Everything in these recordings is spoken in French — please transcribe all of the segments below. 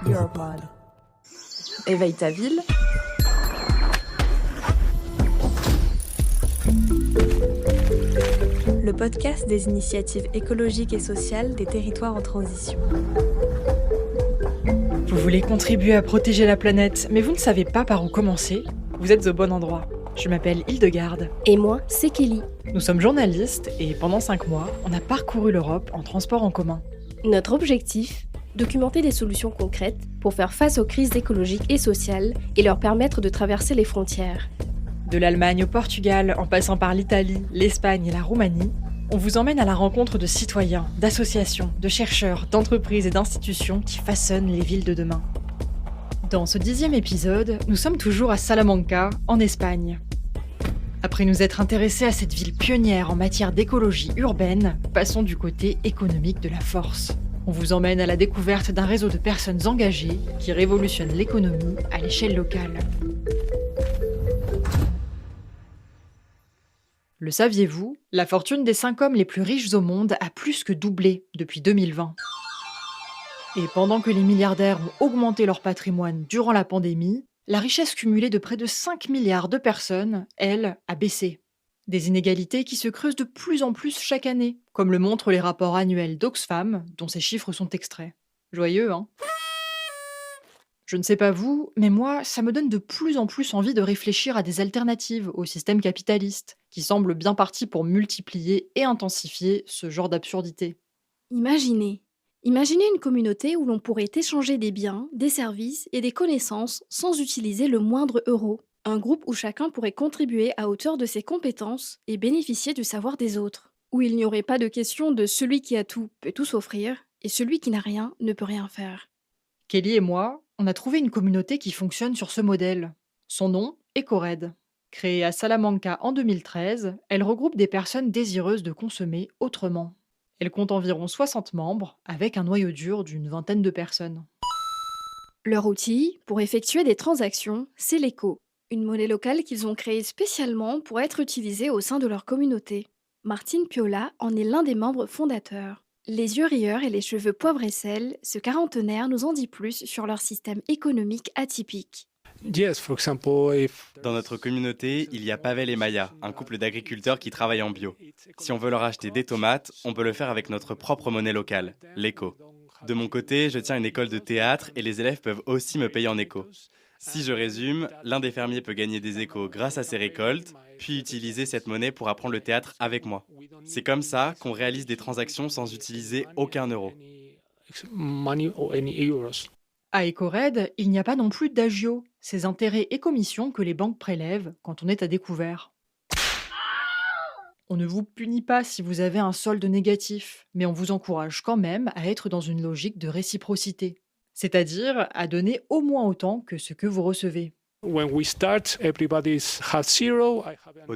Europod. Éveille ta ville. Le podcast des initiatives écologiques et sociales des territoires en transition. Vous voulez contribuer à protéger la planète, mais vous ne savez pas par où commencer? Vous êtes au bon endroit. Je m'appelle Hildegarde. Et moi, c'est Kelly. Nous sommes journalistes et pendant 5 mois, on a parcouru l'Europe en transport en commun. Notre objectif, documenter des solutions concrètes pour faire face aux crises écologiques et sociales et leur permettre de traverser les frontières. De l'Allemagne au Portugal, en passant par l'Italie, l'Espagne et la Roumanie, on vous emmène à la rencontre de citoyens, d'associations, de chercheurs, d'entreprises et d'institutions qui façonnent les villes de demain. Dans ce 10e épisode, nous sommes toujours à Salamanca, en Espagne. Après nous être intéressés à cette ville pionnière en matière d'écologie urbaine, passons du côté économique de la force. On vous emmène à la découverte d'un réseau de personnes engagées qui révolutionne l'économie à l'échelle locale. Le saviez-vous? La fortune des 5 hommes les plus riches au monde a plus que doublé depuis 2020. Et pendant que les milliardaires ont augmenté leur patrimoine durant la pandémie, la richesse cumulée de près de 5 milliards de personnes, elle, a baissé. Des inégalités qui se creusent de plus en plus chaque année, comme le montrent les rapports annuels d'Oxfam, dont ces chiffres sont extraits. Joyeux, hein? Je ne sais pas vous, mais moi, ça me donne de plus en plus envie de réfléchir à des alternatives au système capitaliste, qui semble bien parti pour multiplier et intensifier ce genre d'absurdité. Imaginez une communauté où l'on pourrait échanger des biens, des services et des connaissances sans utiliser le moindre euro. Un groupe où chacun pourrait contribuer à hauteur de ses compétences et bénéficier du savoir des autres. Où il n'y aurait pas de question de celui qui a tout peut tout s'offrir et celui qui n'a rien ne peut rien faire. Kelly et moi, on a trouvé une communauté qui fonctionne sur ce modèle. Son nom, EcoRed. Créée à Salamanca en 2013, elle regroupe des personnes désireuses de consommer autrement. Elle compte environ 60 membres, avec un noyau dur d'une vingtaine de personnes. Leur outil, pour effectuer des transactions, c'est l'Eco, une monnaie locale qu'ils ont créée spécialement pour être utilisée au sein de leur communauté. Martine Piola en est l'un des membres fondateurs. Les yeux rieurs et les cheveux poivre et sel, ce quarantenaire nous en dit plus sur leur système économique atypique. Dans notre communauté, il y a Pavel et Maya, un couple d'agriculteurs qui travaillent en bio. Si on veut leur acheter des tomates, on peut le faire avec notre propre monnaie locale, l'éco. De mon côté, je tiens une école de théâtre et les élèves peuvent aussi me payer en éco. Si je résume, l'un des fermiers peut gagner des échos grâce à ses récoltes, puis utiliser cette monnaie pour apprendre le théâtre avec moi. C'est comme ça qu'on réalise des transactions sans utiliser aucun euro. À EcoRed, il n'y a pas non plus d'agio, ces intérêts et commissions que les banques prélèvent quand on est à découvert. On ne vous punit pas si vous avez un solde négatif, mais on vous encourage quand même à être dans une logique de réciprocité, c'est-à-dire à donner au moins autant que ce que vous recevez. Au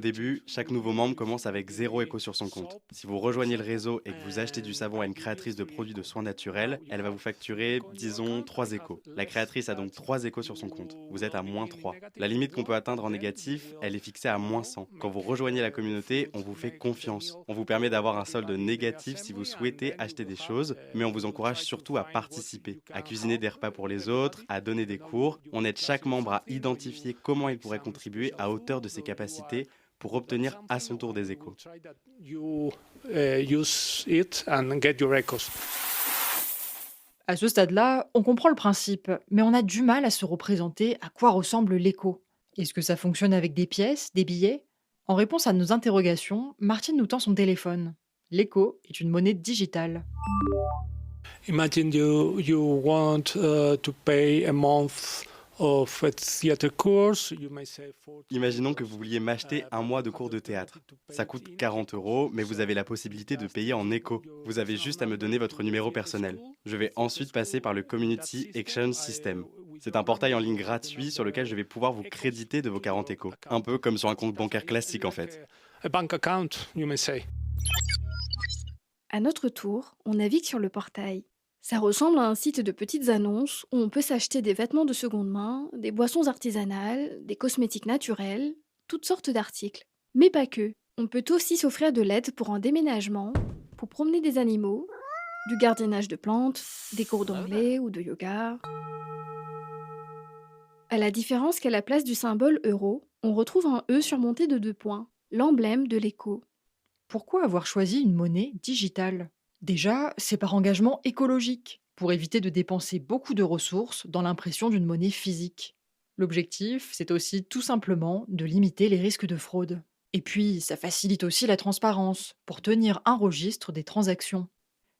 début, chaque nouveau membre commence avec 0 éco sur son compte. Si vous rejoignez le réseau et que vous achetez du savon à une créatrice de produits de soins naturels, elle va vous facturer, disons, 3 échos. La créatrice a donc 3 échos sur son compte. Vous êtes à moins 3. La limite qu'on peut atteindre en négatif, elle est fixée à moins 100. Quand vous rejoignez la communauté, on vous fait confiance. On vous permet d'avoir un solde négatif si vous souhaitez acheter des choses, mais on vous encourage surtout à participer, à cuisiner des repas pour les autres, à donner des cours. On aide chaque membre à identifier comment il pourrait contribuer à hauteur de ses capacités pour obtenir à son tour des échos. À ce stade-là, on comprend le principe, mais on a du mal à se représenter à quoi ressemble l'éco. Est-ce que ça fonctionne avec des pièces, des billets? En réponse à nos interrogations, Martine nous tend son téléphone. L'éco est une monnaie digitale. Imagine you want to pay a month of a theater course. You may say 40. Imaginons que vous vouliez m'acheter un mois de cours de théâtre. Ça coûte 40 €, mais vous avez la possibilité de payer en éco. Vous avez juste à me donner votre numéro personnel. Je vais ensuite passer par le Community Exchange System. C'est un portail en ligne gratuit sur lequel je vais pouvoir vous créditer de vos 40 échos. Un peu comme sur un compte bancaire classique en fait. A bank account, you may say. À notre tour, on navigue sur le portail. Ça ressemble à un site de petites annonces où on peut s'acheter des vêtements de seconde main, des boissons artisanales, des cosmétiques naturels, toutes sortes d'articles. Mais pas que. On peut aussi s'offrir de l'aide pour un déménagement, pour promener des animaux du gardiennage de plantes, des cours d'anglais ou de yoga. À la différence qu'à la place du symbole euro, on retrouve un E surmonté de 2 points, l'emblème de l'éco. Pourquoi avoir choisi une monnaie digitale? Déjà, c'est par engagement écologique, pour éviter de dépenser beaucoup de ressources dans l'impression d'une monnaie physique. L'objectif, c'est aussi tout simplement de limiter les risques de fraude. Et puis, ça facilite aussi la transparence, pour tenir un registre des transactions.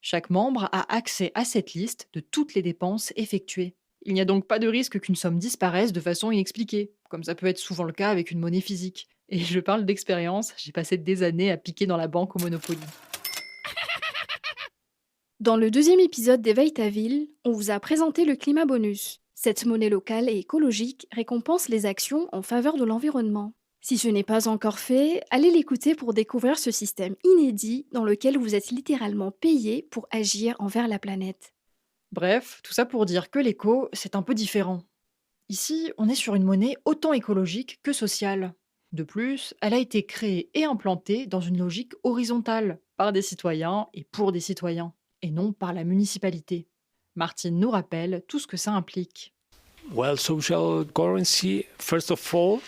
Chaque membre a accès à cette liste de toutes les dépenses effectuées. Il n'y a donc pas de risque qu'une somme disparaisse de façon inexpliquée, comme ça peut être souvent le cas avec une monnaie physique. Et je parle d'expérience, j'ai passé des années à piquer dans la banque au Monopoly. Dans le 2e épisode d'Éveille ta ville, on vous a présenté le climat bonus. Cette monnaie locale et écologique récompense les actions en faveur de l'environnement. Si ce n'est pas encore fait, allez l'écouter pour découvrir ce système inédit dans lequel vous êtes littéralement payé pour agir envers la planète. Bref, tout ça pour dire que l'éco, c'est un peu différent. Ici, on est sur une monnaie autant écologique que sociale. De plus, elle a été créée et implantée dans une logique horizontale, par des citoyens et pour des citoyens, et non par la municipalité. Martine nous rappelle tout ce que ça implique. Well, social currency, first of all,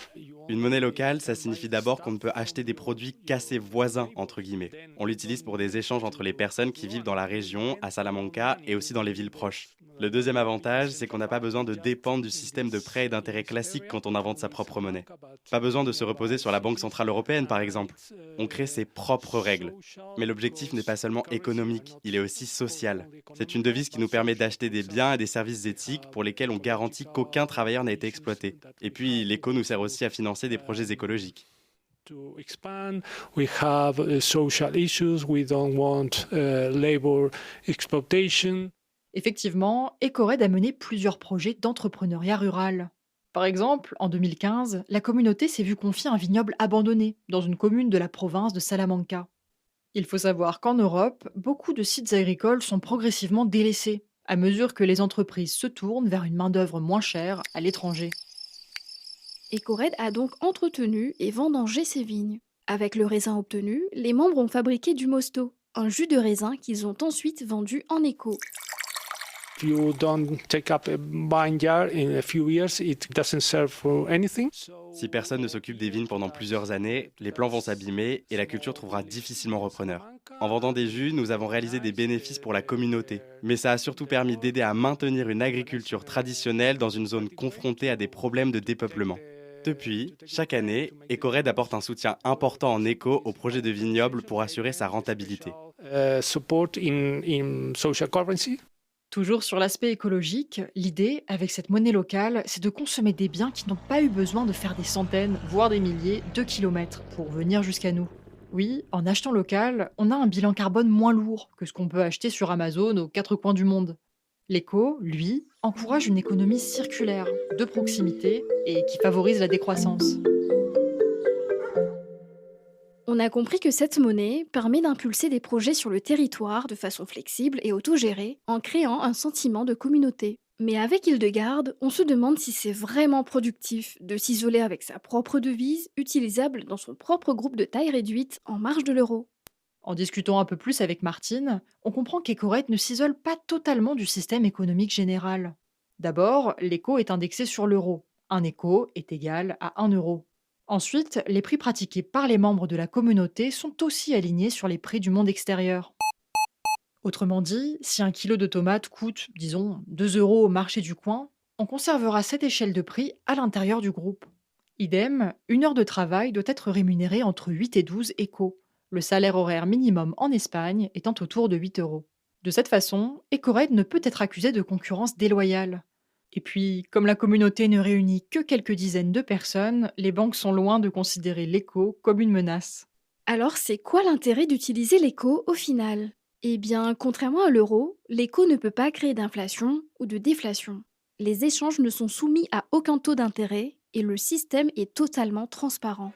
Une monnaie locale, ça signifie d'abord qu'on ne peut acheter des produits qu'à ses voisins, entre guillemets. On l'utilise pour des échanges entre les personnes qui vivent dans la région, à Salamanca, et aussi dans les villes proches. Le deuxième avantage, c'est qu'on n'a pas besoin de dépendre du système de prêt et d'intérêt classique quand on invente sa propre monnaie. Pas besoin de se reposer sur la Banque Centrale Européenne, par exemple. On crée ses propres règles. Mais l'objectif n'est pas seulement économique, il est aussi social. C'est une devise qui nous permet d'acheter des biens et des services éthiques pour lesquels on garantit qu'aucun travailleur n'a été exploité. Et puis, l'éco nous sert aussi à financer des projets écologiques. to expand. We have social issues. We don't want labor exploitation. Effectivement, Ecored a mené plusieurs projets d'entrepreneuriat rural. Par exemple, en 2015, la communauté s'est vue confier un vignoble abandonné dans une commune de la province de Salamanca. Il faut savoir qu'en Europe, beaucoup de sites agricoles sont progressivement délaissés, à mesure que les entreprises se tournent vers une main-d'œuvre moins chère à l'étranger. Ecored a donc entretenu et vendangé ses vignes. Avec le raisin obtenu, les membres ont fabriqué du mosto, un jus de raisin qu'ils ont ensuite vendu en éco. If you don't take up a vineyard in a few years, it doesn't serve for anything. Si personne ne s'occupe des vignes pendant plusieurs années, les plants vont s'abîmer et la culture trouvera difficilement repreneur. En vendant des jus, nous avons réalisé des bénéfices pour la communauté, mais ça a surtout permis d'aider à maintenir une agriculture traditionnelle dans une zone confrontée à des problèmes de dépeuplement. Depuis, chaque année, Ecored apporte un soutien important en éco au projet de vignoble pour assurer sa rentabilité. Support in social currency. Toujours sur l'aspect écologique, l'idée, avec cette monnaie locale, c'est de consommer des biens qui n'ont pas eu besoin de faire des centaines, voire des milliers de kilomètres pour venir jusqu'à nous. Oui, en achetant local, on a un bilan carbone moins lourd que ce qu'on peut acheter sur Amazon aux 4 coins du monde. L'éco, lui, encourage une économie circulaire, de proximité et qui favorise la décroissance. On a compris que cette monnaie permet d'impulser des projets sur le territoire de façon flexible et autogérée, en créant un sentiment de communauté. Mais avec Hildegarde, on se demande si c'est vraiment productif de s'isoler avec sa propre devise, utilisable dans son propre groupe de taille réduite en marge de l'euro. En discutant un peu plus avec Martine, on comprend qu'Ecored ne s'isole pas totalement du système économique général. D'abord, l'éco est indexé sur l'euro. Un éco est égal à 1 euro. Ensuite, les prix pratiqués par les membres de la communauté sont aussi alignés sur les prix du monde extérieur. Autrement dit, si un kilo de tomates coûte, disons, 2 euros au marché du coin, on conservera cette échelle de prix à l'intérieur du groupe. Idem, une heure de travail doit être rémunérée entre 8 et 12 échos, le salaire horaire minimum en Espagne étant autour de 8 euros. De cette façon, Ecored ne peut être accusé de concurrence déloyale. Et puis, comme la communauté ne réunit que quelques dizaines de personnes, les banques sont loin de considérer l'éco comme une menace. Alors c'est quoi l'intérêt d'utiliser l'éco au final ? Eh bien, contrairement à l'euro, l'éco ne peut pas créer d'inflation ou de déflation. Les échanges ne sont soumis à aucun taux d'intérêt et le système est totalement transparent.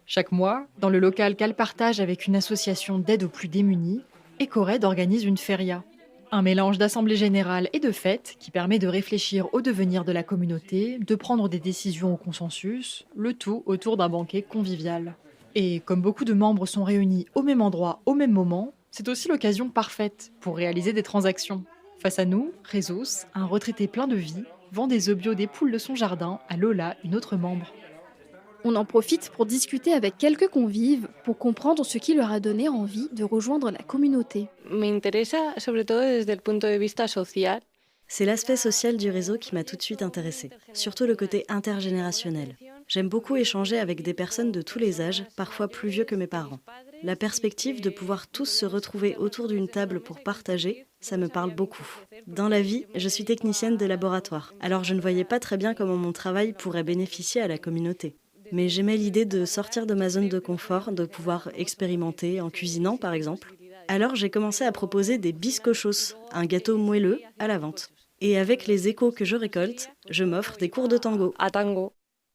Chaque mois, dans le local qu'elle partage avec une association d'aide aux plus démunis, Ecored organise une feria. Un mélange d'assemblée générale et de fête qui permet de réfléchir au devenir de la communauté, de prendre des décisions au consensus, le tout autour d'un banquet convivial. Et comme beaucoup de membres sont réunis au même endroit au même moment, C'est aussi l'occasion parfaite pour réaliser des transactions. Face à nous, Rezos, un retraité plein de vie, vend des œufs bio des poules de son jardin à Lola, une autre membre. On en profite pour discuter avec quelques convives pour comprendre ce qui leur a donné envie de rejoindre la communauté. Me interesa sobre todo desde el punto de vista social. C'est l'aspect social du réseau qui m'a tout de suite intéressée, surtout le côté intergénérationnel. J'aime beaucoup échanger avec des personnes de tous les âges, parfois plus vieux que mes parents. La perspective de pouvoir tous se retrouver autour d'une table pour partager, ça me parle beaucoup. Dans la vie, je suis technicienne de laboratoire, alors je ne voyais pas très bien comment mon travail pourrait bénéficier à la communauté. Mais j'aimais l'idée de sortir de ma zone de confort, de pouvoir expérimenter en cuisinant par exemple. Alors j'ai commencé à proposer des biscochos, un gâteau moelleux à la vente. Et avec les échos que je récolte, je m'offre des cours de tango. A tango.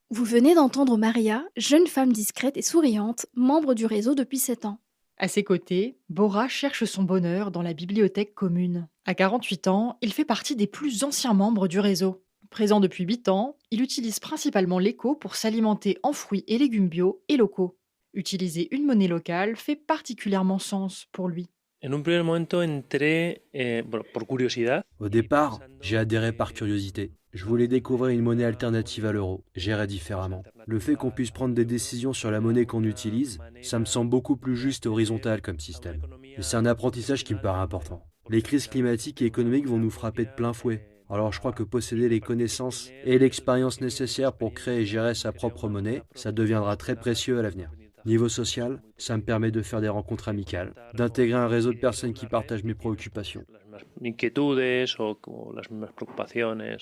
Vous venez d'entendre Maria, jeune femme discrète et souriante, membre du réseau depuis 7 ans. À ses côtés, Bora cherche son bonheur dans la bibliothèque commune. À 48 ans, il fait partie des plus anciens membres du réseau. Présent depuis 8 ans, il utilise principalement l'éco pour s'alimenter en fruits et légumes bio et locaux. Utiliser une monnaie locale fait particulièrement sens pour lui. En un primer momento entré por curiosidad. Au départ, j'ai adhéré par curiosité. Je voulais découvrir une monnaie alternative à l'euro, gérer différemment. Le fait qu'on puisse prendre des décisions sur la monnaie qu'on utilise, ça me semble beaucoup plus juste et horizontal comme système. Et c'est un apprentissage qui me paraît important. Les crises climatiques et économiques vont nous frapper de plein fouet. Alors je crois que posséder les connaissances et l'expérience nécessaires pour créer et gérer sa propre monnaie, ça deviendra très précieux à l'avenir. Niveau social, ça me permet de faire des rencontres amicales, d'intégrer un réseau de personnes qui partagent mes préoccupations. Inquietudes o las mismas preocupaciones.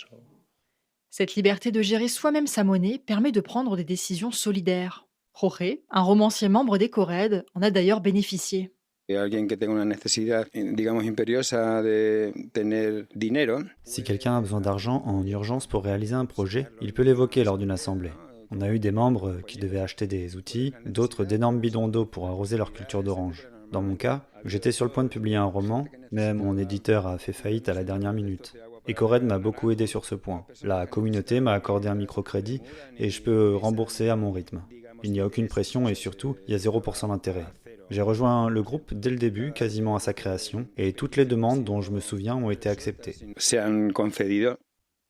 Cette liberté de gérer soi-même sa monnaie permet de prendre des décisions solidaires. Jorge, un romancier membre d'Ecored, en a d'ailleurs bénéficié. Alguien que tenga una necesidad, digamos, imperiosa de tener dinero. Si quelqu'un a besoin d'argent en urgence pour réaliser un projet, il peut l'évoquer lors d'une assemblée. On a eu des membres qui devaient acheter des outils, d'autres d'énormes bidons d'eau pour arroser leur culture d'orange. Dans mon cas, j'étais sur le point de publier un roman, mais mon éditeur a fait faillite à la dernière minute. Ecored m'a beaucoup aidé sur ce point. La communauté m'a accordé un microcrédit et je peux rembourser à mon rythme. Il n'y a aucune pression et surtout, il y a 0% d'intérêt. J'ai rejoint le groupe dès le début, quasiment à sa création, et toutes les demandes dont je me souviens ont été acceptées.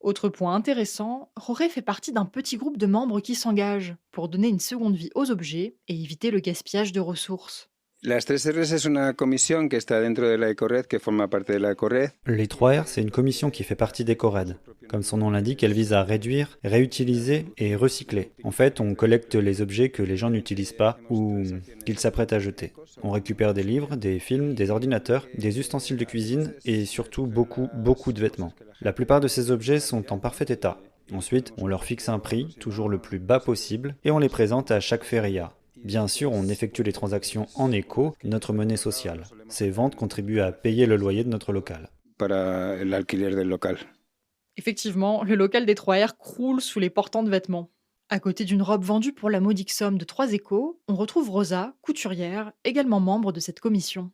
Autre point intéressant, Jorge fait partie d'un petit groupe de membres qui s'engagent pour donner une seconde vie aux objets et éviter le gaspillage de ressources. Las 3Rs es una comisión que está dentro de la Ecored, que forma parte de la Ecored. Les 3R, c'est une commission qui fait partie d'Ecored. Comme son nom l'indique, elle vise à réduire, réutiliser et recycler. En fait, on collecte les objets que les gens n'utilisent pas ou qu'ils s'apprêtent à jeter. On récupère des livres, des films, des ordinateurs, des ustensiles de cuisine et surtout beaucoup de vêtements. La plupart de ces objets sont en parfait état. Ensuite, on leur fixe un prix, toujours le plus bas possible, et on les présente à chaque feria. Bien sûr, on effectue les transactions en éco, notre monnaie sociale. Ces ventes contribuent à payer le loyer de notre local. Para el alquiler del local. Effectivement, le local des 3R croule sous les portants de vêtements. À côté d'une robe vendue pour la modique somme de 3 échos, on retrouve Rosa, couturière, également membre de cette commission.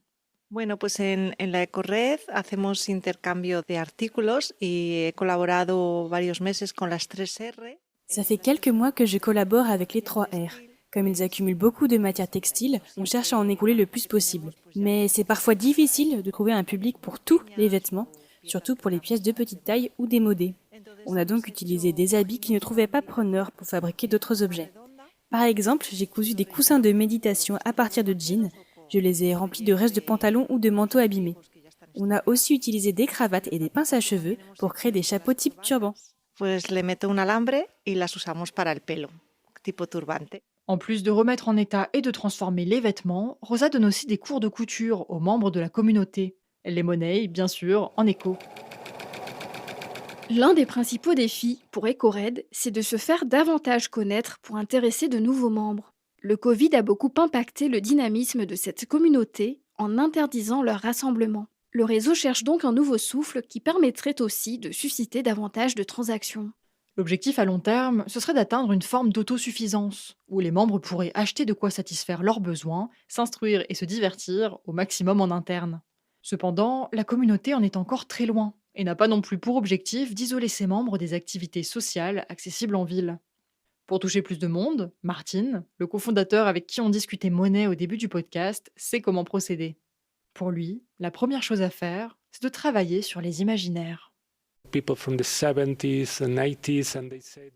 Bueno, pues en la Ecored hacemos intercambio de artículos y he colaborado varios meses con las 3R. Ça fait quelques mois que je collabore avec les 3R. Comme ils accumulent beaucoup de matières textiles, on cherche à en écouler le plus possible. Mais c'est parfois difficile de trouver un public pour tous les vêtements, surtout pour les pièces de petite taille ou démodées. On a donc utilisé des habits qui ne trouvaient pas preneur pour fabriquer d'autres objets. Par exemple, j'ai cousu des coussins de méditation à partir de jeans. Je les ai remplis de restes de pantalons ou de manteaux abîmés. On a aussi utilisé des cravates et des pinces à cheveux pour créer des chapeaux type turban. Pues le meto un alambre y las usamos para el pelo, tipo turbante. En plus de remettre en état et de transformer les vêtements, Rosa donne aussi des cours de couture aux membres de la communauté. Elle les monnaie, bien sûr, en éco. L'un des principaux défis pour Ecored, c'est de se faire davantage connaître pour intéresser de nouveaux membres. Le Covid a beaucoup impacté le dynamisme de cette communauté en interdisant leur rassemblement. Le réseau cherche donc un nouveau souffle qui permettrait aussi de susciter davantage de transactions. L'objectif à long terme, ce serait d'atteindre une forme d'autosuffisance, où les membres pourraient acheter de quoi satisfaire leurs besoins, s'instruire et se divertir au maximum en interne. Cependant, la communauté en est encore très loin, et n'a pas non plus pour objectif d'isoler ses membres des activités sociales accessibles en ville. Pour toucher plus de monde, Martine, le cofondateur avec qui on discutait monnaie au début du podcast, sait comment procéder. Pour lui, la première chose à faire, c'est de travailler sur les imaginaires.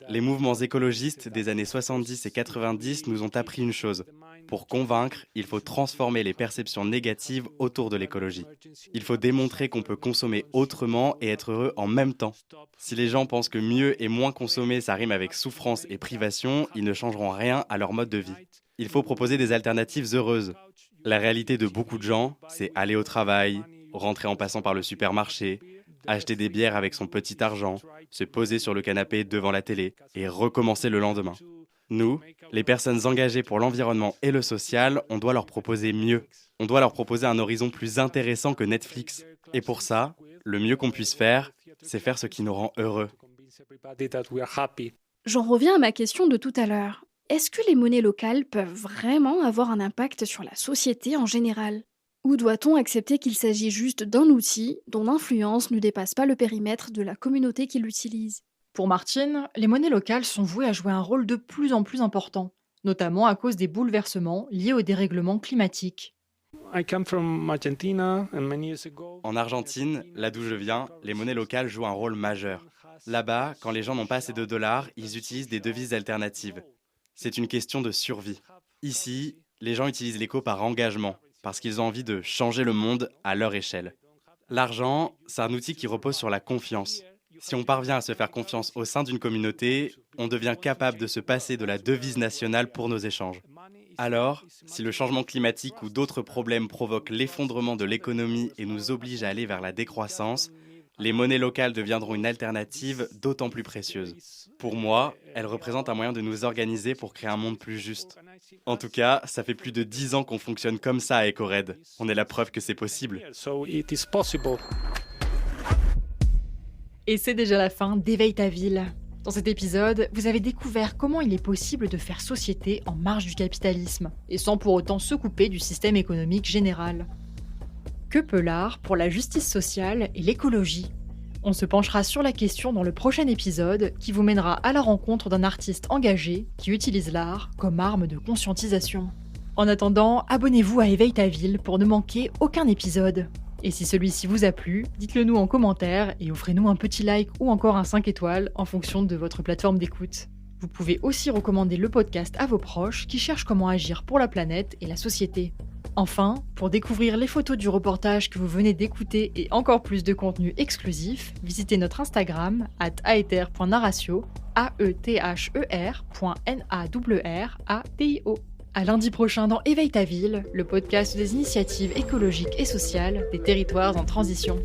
Les mouvements écologistes des années 70 et 90 nous ont appris une chose. Pour convaincre, il faut transformer les perceptions négatives autour de l'écologie. Il faut démontrer qu'on peut consommer autrement et être heureux en même temps. Si les gens pensent que mieux et moins consommer, ça rime avec souffrance et privation, ils ne changeront rien à leur mode de vie. Il faut proposer des alternatives heureuses. La réalité de beaucoup de gens, c'est aller au travail, rentrer en passant par le supermarché, acheter des bières avec son petit argent, se poser sur le canapé devant la télé et recommencer le lendemain. Nous, les personnes engagées pour l'environnement et le social, on doit leur proposer mieux. On doit leur proposer un horizon plus intéressant que Netflix. Et pour ça, le mieux qu'on puisse faire, c'est faire ce qui nous rend heureux. J'en reviens à ma question de tout à l'heure. Est-ce que les monnaies locales peuvent vraiment avoir un impact sur la société en général ? Ou doit-on accepter qu'il s'agit juste d'un outil dont l'influence ne dépasse pas le périmètre de la communauté qui l'utilise ? Pour Martine, les monnaies locales sont vouées à jouer un rôle de plus en plus important, notamment à cause des bouleversements liés au dérèglement climatique. En Argentine, là d'où je viens, les monnaies locales jouent un rôle majeur. Là-bas, quand les gens n'ont pas assez de dollars, ils utilisent des devises alternatives. C'est une question de survie. Ici, les gens utilisent l'éco par engagement, parce qu'ils ont envie de changer le monde à leur échelle. L'argent, c'est un outil qui repose sur la confiance. Si on parvient à se faire confiance au sein d'une communauté, on devient capable de se passer de la devise nationale pour nos échanges. Alors, si le changement climatique ou d'autres problèmes provoquent l'effondrement de l'économie et nous obligent à aller vers la décroissance, les monnaies locales deviendront une alternative d'autant plus précieuse. Pour moi, elles représentent un moyen de nous organiser pour créer un monde plus juste. En tout cas, ça fait plus de 10 ans qu'on fonctionne comme ça à EcoRed. On est la preuve que c'est possible. Et c'est déjà la fin d'Éveille ta ville. Dans cet épisode, vous avez découvert comment il est possible de faire société en marge du capitalisme, et sans pour autant se couper du système économique général. Que peut l'art pour la justice sociale et l'écologie ? On se penchera sur la question dans le prochain épisode qui vous mènera à la rencontre d'un artiste engagé qui utilise l'art comme arme de conscientisation. En attendant, abonnez-vous à Éveille ta ville pour ne manquer aucun épisode. Et si celui-ci vous a plu, dites-le nous en commentaire et offrez-nous un petit like ou encore un 5 étoiles en fonction de votre plateforme d'écoute. Vous pouvez aussi recommander le podcast à vos proches qui cherchent comment agir pour la planète et la société. Enfin, pour découvrir les photos du reportage que vous venez d'écouter et encore plus de contenu exclusif, visitez notre Instagram @aether.narratio, aether.nawr.adio. À lundi prochain dans Éveille ta ville, le podcast des initiatives écologiques et sociales des territoires en transition.